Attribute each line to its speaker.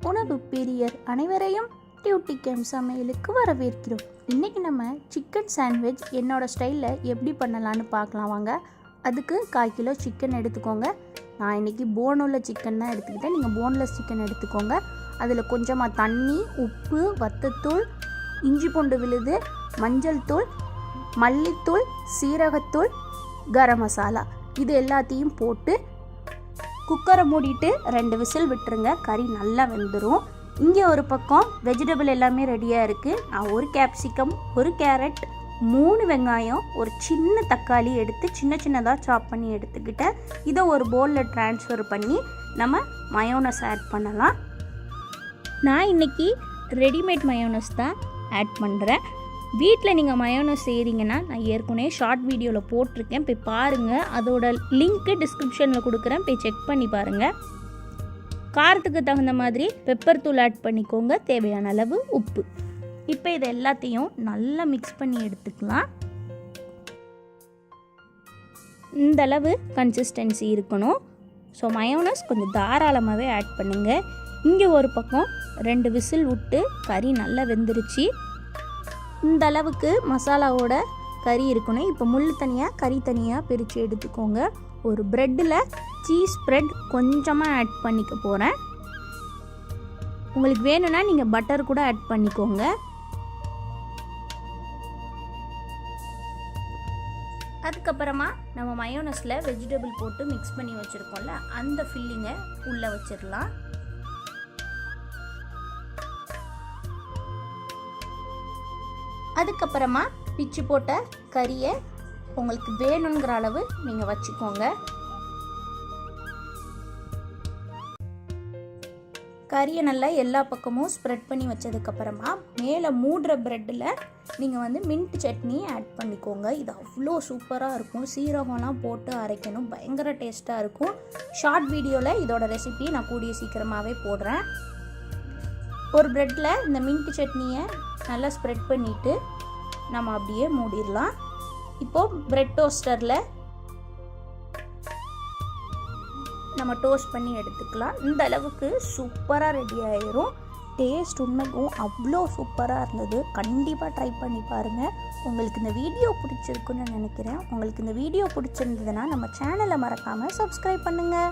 Speaker 1: உணவு பிரியர் அனைவரையும் டியூட்டி கேம் சமையலுக்கு வரவேற்கிறோம். இன்றைக்கி நம்ம சிக்கன் சாண்ட்விச் என்னோடய ஸ்டைலில் எப்படி பண்ணலான்னு பார்க்கலாம் வாங்க. அதுக்கு 1/4 கிலோ சிக்கன் எடுத்துக்கோங்க. நான் இன்றைக்கி போனுள்ள சிக்கன் தான் எடுத்துக்கிட்டேன். நீங்கள் போன்லெஸ் சிக்கன் எடுத்துக்கோங்க. அதில் கொஞ்சமாக தண்ணி, உப்பு, வத்தத்தூள், இஞ்சி பூண்டு விழுது, மஞ்சள் தூள், மல்லித்தூள், சீரகத்தூள், கரம் மசாலா இது எல்லாத்தையும் போட்டு குக்கரை மூடிட்டு 2 விசில் விட்டுருங்க. கறி நல்லா வெந்துடும். இங்கே ஒரு பக்கம் வெஜிடபிள் எல்லாமே ரெடியாக இருக்குது. நான் 1 கேப்சிகம், 1 கேரட், 3 வெங்காயம், ஒரு சின்ன தக்காளி எடுத்து சின்னதாக சாப் பண்ணி எடுத்துக்கிட்டேன். இதை ஒரு பவுலில் ட்ரான்ஸ்ஃபர் பண்ணி நம்ம மயோனஸ் ஆட் பண்ணலாம். நான் இன்றைக்கி ரெடிமேட் மயோனஸ் தான் ஆட் பண்ணுறேன். வீட்டில் நீங்கள் மயோனஸ் செய்கிறீங்கன்னா நான் ஏற்கனவே ஷார்ட் வீடியோவில் போட்டிருக்கேன், போய் பாருங்கள். அதோட லிங்க்கு டிஸ்கிரிப்ஷனில் கொடுக்குறேன், போய் செக் பண்ணி பாருங்கள். காரத்துக்கு தகுந்த மாதிரி பெப்பர் தூள் ஆட் பண்ணிக்கோங்க, தேவையான அளவு உப்பு. இப்போ இதை எல்லாத்தையும் நல்லா மிக்ஸ் பண்ணி எடுத்துக்கலாம். இந்த அளவு கன்சிஸ்டன்சி இருக்கணும். ஸோ மயோனஸ் கொஞ்சம் தாராளமாகவே ஆட் பண்ணுங்கள். இங்கே ஒரு பக்கம் 2 விசில் விட்டு கறி நல்லா வெந்துருச்சு. இந்த அளவுக்கு மசாலாவோட கறி இருக்கணும். இப்போ முள் தனியாக கறி தனியாக பிரித்து எடுத்துக்கோங்க. ஒரு ப்ரெட்டில் சீஸ் ஸ்ப்ரெட் கொஞ்சமாக ஆட் பண்ணிக்க போகிறேன். உங்களுக்கு வேணும்னா நீங்கள் பட்டர் கூட ஆட் பண்ணிக்கோங்க. அதுக்கப்புறமா நம்ம மயோனஸில் வெஜிடபிள் போட்டு மிக்ஸ் பண்ணி வச்சுருக்கோம்ல, அந்த ஃபில்லிங்கை உள்ளே வச்சிடலாம். அதுக்கப்புறமா பிச்சு போட்ட கறியை உங்களுக்கு வேணுங்கிற அளவு நீங்கள் வச்சுக்கோங்க. கறியை நல்லா எல்லா பக்கமும் ஸ்ப்ரெட் பண்ணி வச்சதுக்கப்புறமா மேலே மூடுற ப்ரெட்டில் நீங்கள் மின்ட் சட்னி ஆட் பண்ணிக்கோங்க. இது அவ்வளோ சூப்பராக இருக்கும். சீரகம்லாம் போட்டு அரைக்கணும், பயங்கர டேஸ்ட்டாக இருக்கும். ஷார்ட் வீடியோவில் இதோட ரெசிபி நான் கூடிய சீக்கிரமாகவே போடுறேன். ஒரு ப்ரெட்டில் இந்த மின்ட் சட்னியை நல்லா ஸ்ப்ரெட் பண்ணிவிட்டு நம்ம அப்படியே மூடிடலாம். இப்போது ப்ரெட் டோஸ்டரில் நம்ம டோஸ்ட் பண்ணி எடுத்துக்கலாம். இந்த அளவுக்கு சூப்பராக ரெடி ஆயிரும். டேஸ்ட் உண்மைக்கும் அவ்வளோ சூப்பராக இருந்தது. கண்டிப்பாக ட்ரை பண்ணி பாருங்கள். உங்களுக்கு இந்த வீடியோ பிடிச்சிருக்குன்னு நினைக்கிறேன். உங்களுக்கு இந்த வீடியோ பிடிச்சிருந்ததுன்னா நம்ம சேனலை மறக்காமல் சப்ஸ்கிரைப் பண்ணுங்கள்.